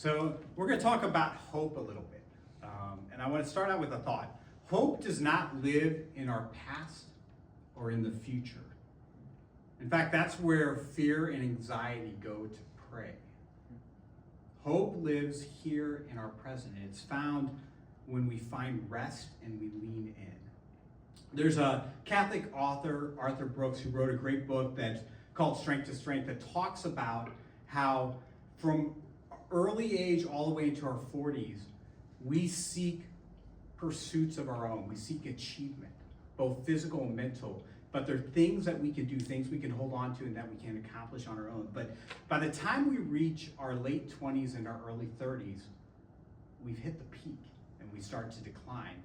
So we're going to talk about hope a little bit. And I want to start out with a thought. Hope does not live in our past or in the future. In fact, that's where fear and anxiety go to prey. Hope lives here in our present. It's found when we find rest and we lean in. There's a Catholic author, Arthur Brooks, who wrote a great book that's called Strength to Strength that talks about how from early age all the way into our 40s, we seek pursuits of our own. We seek achievement, both physical and mental. But there are things that we can do, things we can hold on to and that we can accomplish on our own. But by the time we reach our late 20s and our early 30s, we've hit the peak and we start to decline.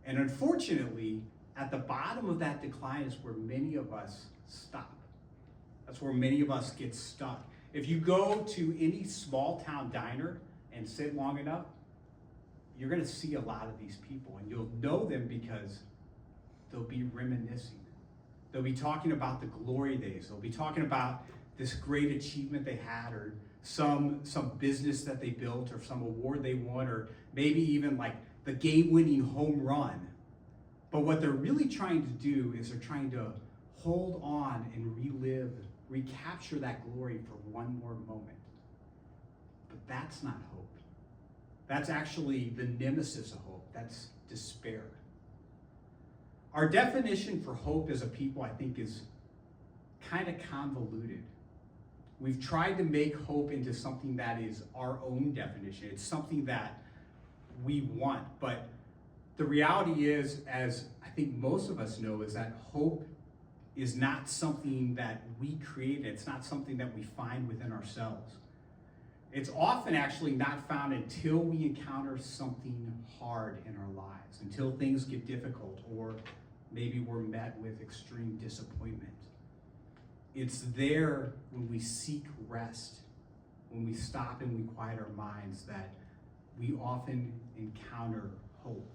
And unfortunately, at the bottom of that decline is where many of us stop. That's where many of us get stuck. If you go to any small town diner and sit long enough, you're going to see a lot of these people, and you'll know them because they'll be reminiscing. They'll be talking about the glory days. They'll be talking about this great achievement they had, or some business that they built, or some award they won, or maybe even like the game-winning home run. But what they're really trying to do is they're trying to hold on and recapture that glory for one more moment. But that's not hope. That's actually the nemesis of hope. That's despair. Our definition for hope as a people, I think, is kind of convoluted. We've tried to make hope into something that is our own definition. It's something that we want. But the reality is, as I think most of us know, is that hope is not something that we create. It's not something that we find within ourselves. It's often actually not found until we encounter something hard in our lives, until things get difficult, or maybe we're met with extreme disappointment. It's there when we seek rest, when we stop and we quiet our minds, that we often encounter hope,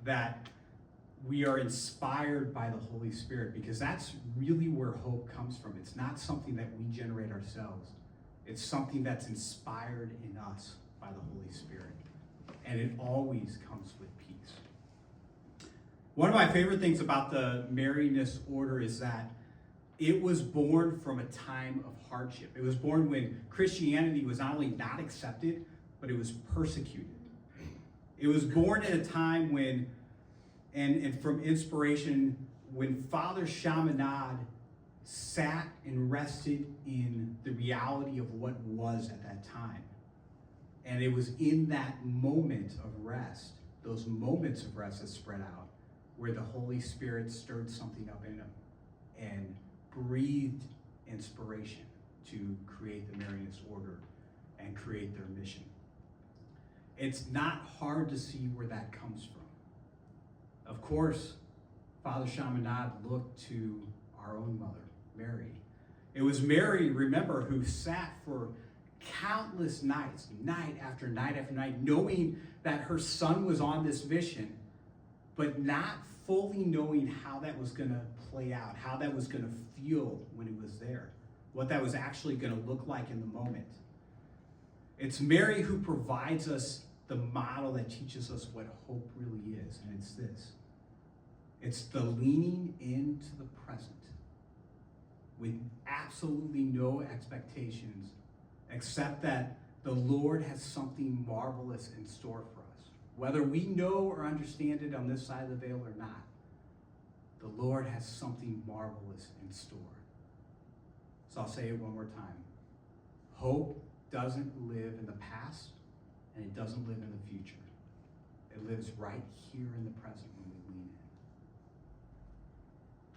that we are inspired by the Holy Spirit, because that's really where hope comes from. It's not something that we generate ourselves. It's something that's inspired in us by the Holy Spirit. And it always comes with peace. One of my favorite things about the Marianist order is that it was born from a time of hardship. It was born when Christianity was not only not accepted, but it was persecuted. It was born at a time when, and from inspiration, when Father Chaminade sat and rested in the reality of what was at that time. And it was in that moment of rest, those moments of rest that spread out, where the Holy Spirit stirred something up in him and breathed inspiration to create the Marianist order and create their mission. It's not hard to see where that comes from. Of course, Father Chaminade looked to our own mother, Mary. It was Mary, remember, who sat for countless nights, night after night after night, knowing that her son was on this mission, but not fully knowing how that was going to play out, how that was going to feel when it was there, what that was actually going to look like in the moment. It's Mary who provides us the model that teaches us what hope really is, and it's this. It's the leaning into the present with absolutely no expectations, except that the Lord has something marvelous in store for us. Whether we know or understand it on this side of the veil or not, the Lord has something marvelous in store. So I'll say it one more time. Hope doesn't live in the past, and it doesn't live in the future. It lives right here in the present when we lean in.